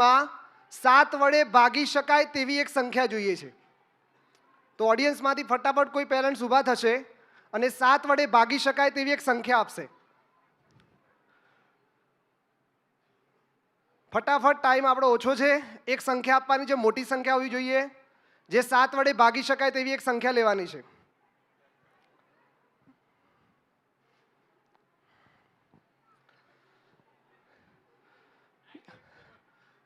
લાઈનમાં 7 વડે ભાગી શકાય તેવી એક સંખ્યા જોઈએ છે. તો ઓડિયન્સમાંથી ફટાફટ કોઈ પેરેન્ટ્સ ઊભા થશે અને 7 વડે ભાગી શકાય તેવી એક સંખ્યા આપશે. ફટાફટ, ટાઈમ આપણો ઓછો છે. એક સંખ્યા આપવાની છે, મોટી સંખ્યા હોવી જોઈએ, જે 7 વડે ભાગી શકાય તેવી એક સંખ્યા લેવાની છે.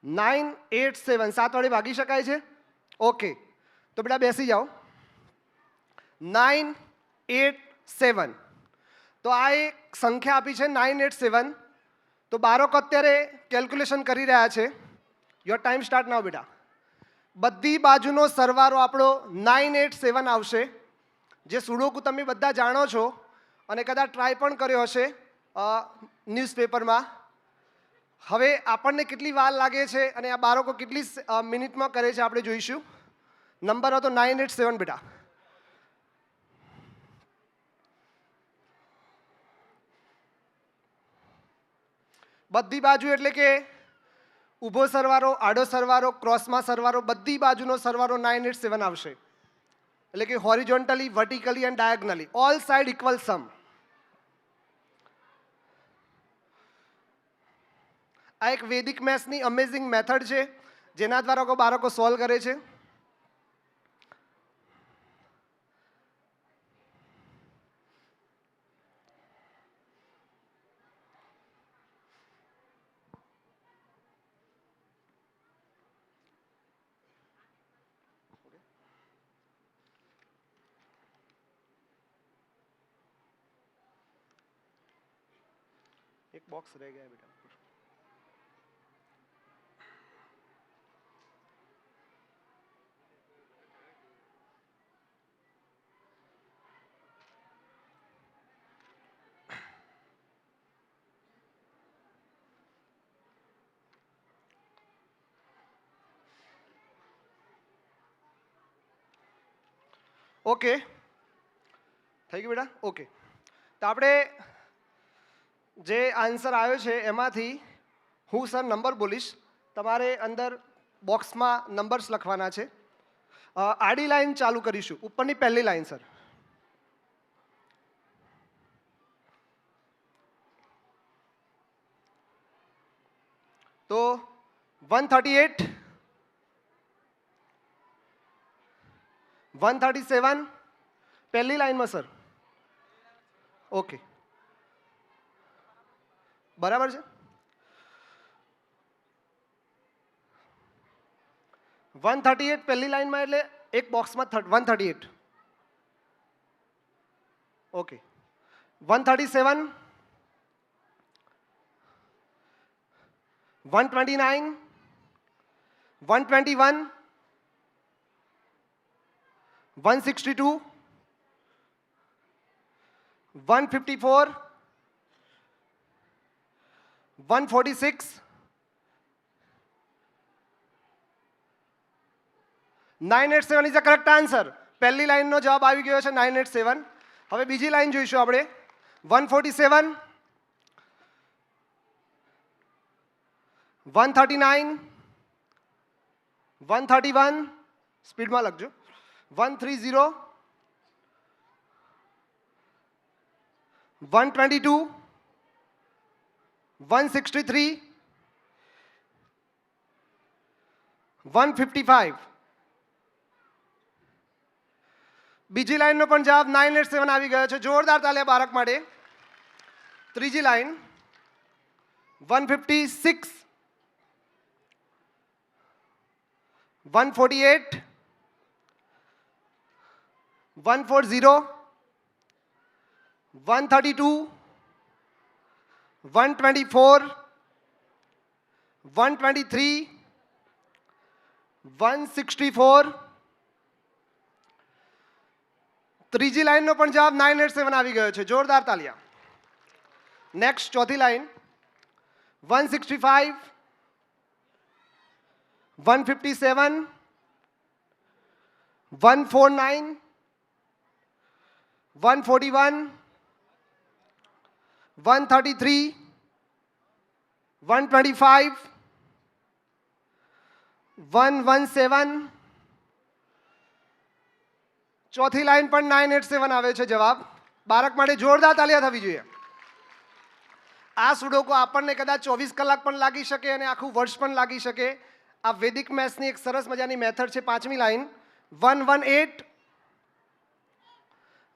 987 7 વડે ભાગી શકાય છે? ઓકે, તો બેટા બેસી જાઓ. 987. તો આ એક સંખ્યા આપી છે 987. તો બાળકો અત્યારે કેલ્ક્યુલેશન કરી રહ્યા છે. યોર ટાઈમ સ્ટાર્ટ નાઉ બેટા. બધી બાજુનો સરવાળો આપણો 987 આવશે, જે સુડોકુ તમે બધા જાણો છો અને કદાચ ટ્રાય પણ કર્યો હશે ન્યૂઝપેપરમાં. હવે આપણને કેટલી વાર લાગે છે અને આ બાળકો કેટલી મિનિટમાં કરે છે આપણે જોઈશું. નંબર હતો 987 બેટા. બધી બાજુ એટલે કે ઊભો સરવાળો, આડો સરવાળો, ક્રોસમાં સરવાળો, બધી બાજુનો સરવાળો 987 આવશે. એટલે કે horizontally, vertically and diagonally all side equal sum. આ એક વૈદિક મેથ્સની અમેઝિંગ મેથડ છે જેના દ્વારા બાળકો સોલ્વ કરે છે. એક બોક્સ રહી ગયા બેટા. ઓકે, થઈ ગયું બેટા. ઓકે, તો આપણે જે આન્સર આવ્યો છે એમાંથી હું સર નંબર બોલીશ, તમારે અંદર બોક્સમાં નંબર્સ લખવાના છે. આડી લાઈન ચાલુ કરીશું, ઉપરની પહેલી લાઈન સર. તો 138, 137 પહેલી લાઈનમાં સર. ઓકે, બરાબર છે. 138 પહેલી લાઈનમાં એટલે એક બોક્સમાં 138. Okay, 137, 129, 121, 162, 154, 146, 987 is the correct answer. પહેલી લાઈનનો જવાબ આવી ગયો છે 987. હવે બીજી લાઈન જોઈશું આપણે. 147, 139, 131, સ્પીડમાં લખજો, 130, 122, 163, 155. બીજી લાઈનનો પણ જવાબ 987 આવી ગયો છે. જોરદાર તાલિયા બાળક માટે. ત્રીજી લાઈન 156, 148, 140, 132, 124, 123, 164. ત્રીજી લાઈનનો પણ જવાબ 987 આવી ગયો છે. જોરદાર તાલિયા. નેક્સ્ટ ચોથી લાઈન 165, 157, 149, 141, 133, 125, 117. ચોથી લાઈન પણ 987 આવે છે જવાબ. બાળક માટે જોરદાર તાળીઓ થવી જોઈએ. આ સુડોકો આપણને કદાચ 24 કલાક પણ લાગી શકે અને આખું વર્ષ પણ લાગી શકે. આ વૈદિક મેથ્સની એક સરસ મજાની મેથડ છે. પાંચમી લાઈન 118,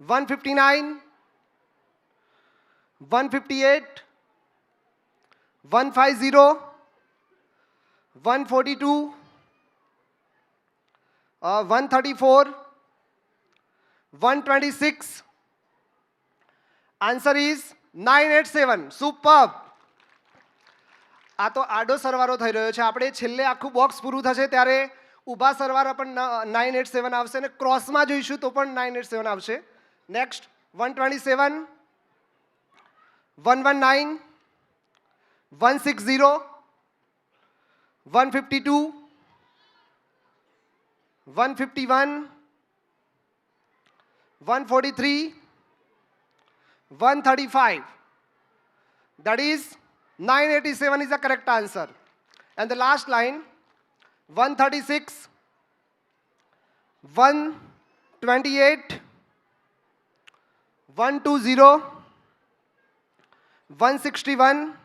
159, 158, 150, 142, 134, 126. Answer is 987. સુપર. આ તો આડો સરવાળો થઈ રહ્યો છે. આપણે છેલ્લે આખું બોક્સ પૂરું થશે ત્યારે ઊભા સરવાળા પણ 987 આવશે અને ક્રોસમાં જોઈશું તો પણ 987 આવશે. Next 127, 119, 160, 152, 151, 143, 135. That is 987 is the correct answer. And the last line 136, 128, 120, 161,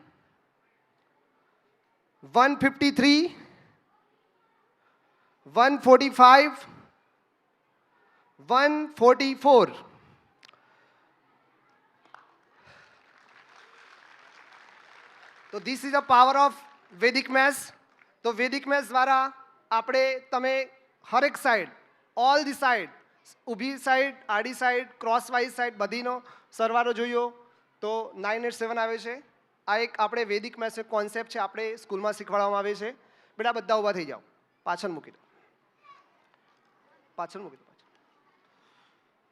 153, 145, 144. તો this is a power of વૈદિક મેથ્સ. તો વૈદિક મેથ્સ દ્વારા આપણે તમે હરેક સાઈડ, ઓલ ધી સાઈડ, ઊભી સાઈડ, આડી સાઈડ, ક્રોસ વાઇઝ સાઈડ બધીનો સરવાળો જોયો તો 987 આવે છે. આ એક આપણે વૈદિક મેથ્સનો કોન્સેપ્ટ છે, આપણે સ્કૂલમાં શીખવાડવામાં આવે છે. બેટા બધા ઊભા થઈ જાઓ. પાછળ મૂકી દો, પાછળ મૂકી દો.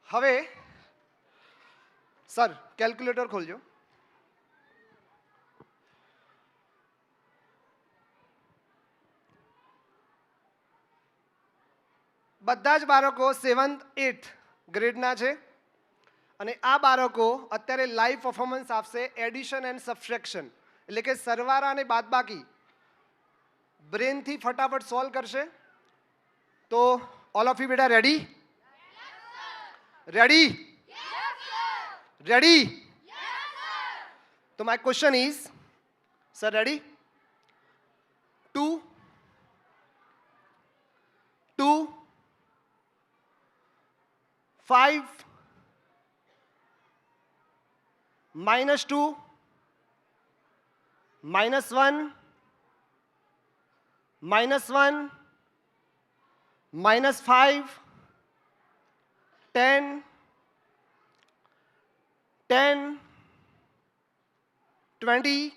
હવે સર કેલ્ક્યુલેટર ખોલજો. બધા જ બાળકો 7th 8th ગ્રેડના છે અને આ બાળકો અત્યારે લાઈવ પરફોર્મન્સ આપશે એડિશન એન્ડ સબટ્રેક્શન, એટલે કે સરવાળા અને બાદબાકી બ્રેનથી ફટાફટ સોલ્વ કરશે. તો ઓલ ઓફ યુ બેટા રેડી? રેડી? રેડી? તો my question is, sir ready? 2, 2, 5, -2, -1, -1, -5, 10, 10, 20,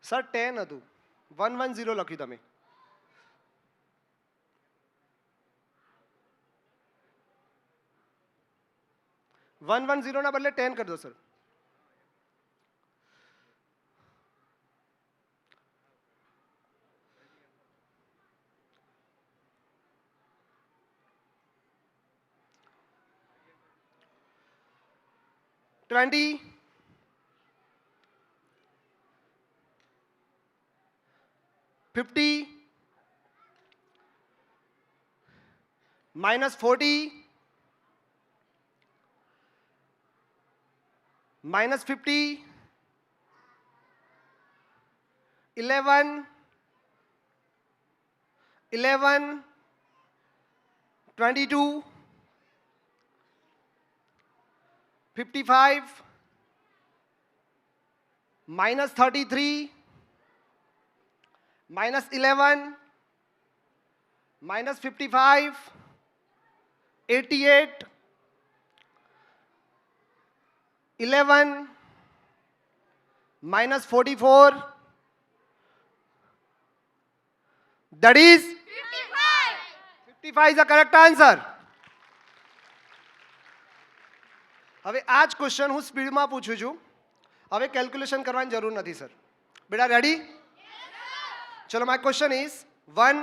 sir 10 હતું, 110 લખ્યું તમે. 110 ના બદલે 10 કરી દો sir. -20, -50, -40, -50, 11, 11, 22, 55, -33, -11, -55, 88, 11, -44. That is 55. 55 is the correct answer. હવે આ જ ક્વેશ્ચન હું સ્પીડમાં પૂછું છું. હવે કેલ્ક્યુલેશન કરવાની જરૂર નથી સર. બેટા રેડી? ચલો my question is 1,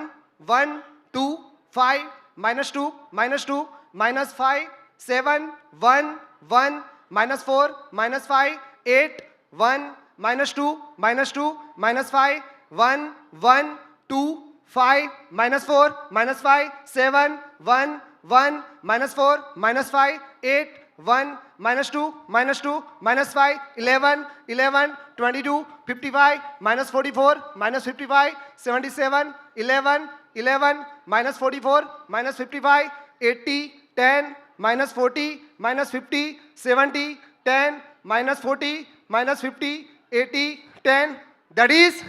1, 2, 5, -2, -2, -5, 7, 1, 1, -4, -5, 8, 1, -2, -2, -5, 1, 1, 2, 5, -4, -5, 7, 1, 1, -4, -5, 8, 1, -2, -2, -5, 11, 11, 22, 55, -44, -55, 77, 11, 11, -44, -55, 80, 10, -40, -50, 70, 10, -40, -50, 80, 10. That is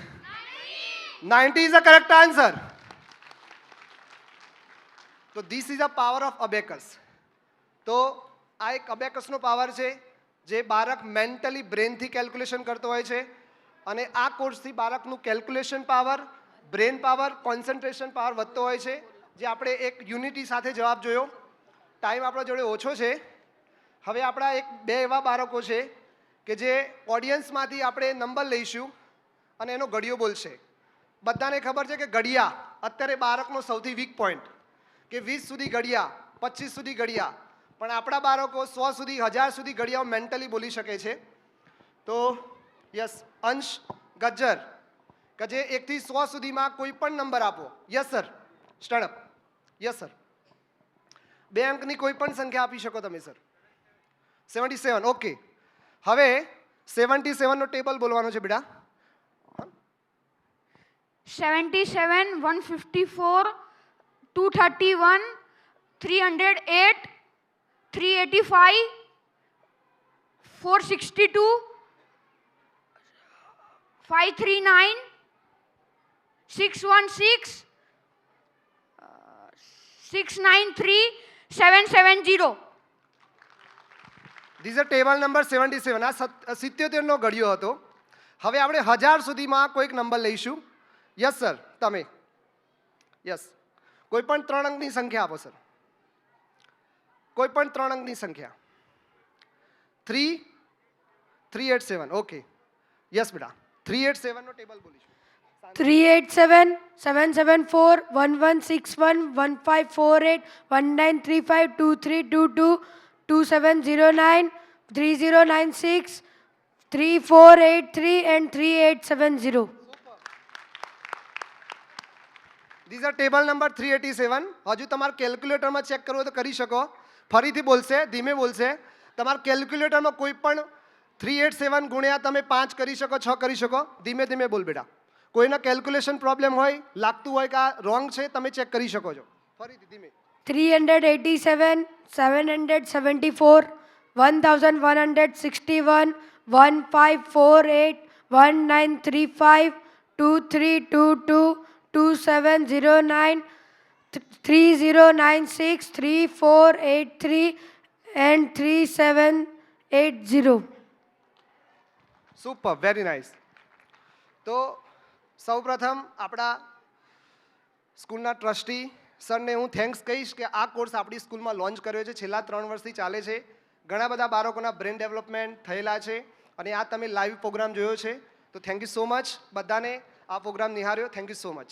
90 is the correct answer. So this is the power of abacus. તો આ એક અબેકસનો પાવર છે જે બાળક મેન્ટલી બ્રેનથી કેલ્ક્યુલેશન કરતો હોય છે અને આ કોર્સથી બાળકનું calculation power, brain power, concentration power વધતો હોય છે, જે આપણે એક યુનિટી સાથે જવાબ જોયો. ટાઈમ આપણા જોડે ઓછો છે. હવે આપણા બે એવા બાળકો છે કે જે ઓડિયન્સમાંથી આપણે નંબર લઈશું અને એનો ઘડિયો બોલશે. બધાને ખબર છે કે ઘડિયા અત્યારે બાળકનો સૌથી વીક પોઈન્ટ, કે 20 સુધી ઘડિયા, 25 સુધી ઘડિયા, પણ આપણા બાળકો 100 સુધી, 1000 સુધી ઘડિયાઓ મેન્ટલી બોલી શકે છે. તો યસ, અંશ ગજ્જર કે જે 1 થી 100 સુધીમાં કોઈ પણ નંબર આપો. Yes sir, stand up. Yes sir, 2 અંકની કોઈ પણ સંખ્યા આપી શકો તમે સર. 77. ઓકે, હવે 77નો ટેબલ બોલવાનો છે બેટા. 77, 154, 231, 308, 385, 462, 539, 616, 693, 770. This a table number 77. આ 77નો ઘડિયો હતો. હવે આપણે 1000 સુધીમાં કોઈક નંબર લઈશું. યસ સર, તમે. યસ, કોઈ પણ 3 અંકની સંખ્યા આપો સર. કોઈ પણ 3 અંકની સંખ્યા. 387. ઓકે, યસ બેટા, 387નો table બોલીશું. 387, 774, 1161, 1548, 1935, 2322, 2709, 3096, 3483 and 3870. This are table number 387. હજુ તમારે કેલ્ક્યુલેટરમાં ચેક કરવું હોય તો કરી શકો. ફરીથી બોલશે, ધીમે બોલશે. તમારા કેલ્ક્યુલેટરમાં કોઈ પણ 387 ગુણ્યા તમે 5 કરી શકો, 6 કરી શકો. ધીમે ધીમે બોલ બેટા. કોઈના કેલ્ક્યુલેશન પ્રોબ્લેમ હોય, લાગતું હોય કે આ રોંગ છે, તમે ચેક કરી શકો છો. ફરીથી ધીમે. 387, 774, 1161, 1548, 1935, 2322, 2709, 3096, 3483 and 3780. Super, very nice. તો સૌપ્રથમ આપણા સ્કૂલના ટ્રસ્ટી સરને હું થેન્ક્સ કહીશ કે આ કોર્સ આપણી સ્કૂલમાં લોન્ચ કર્યો છે. છેલ્લા 3 વર્ષથી ચાલે છે. ઘણા બધા બાળકોના બ્રેન ડેવલપમેન્ટ થયેલા છે અને આ તમે લાઈવ પ્રોગ્રામ જોયો છે. તો થેન્ક યુ સો મચ બધાને આ પ્રોગ્રામ નિહાળ્યો. Thank you so much.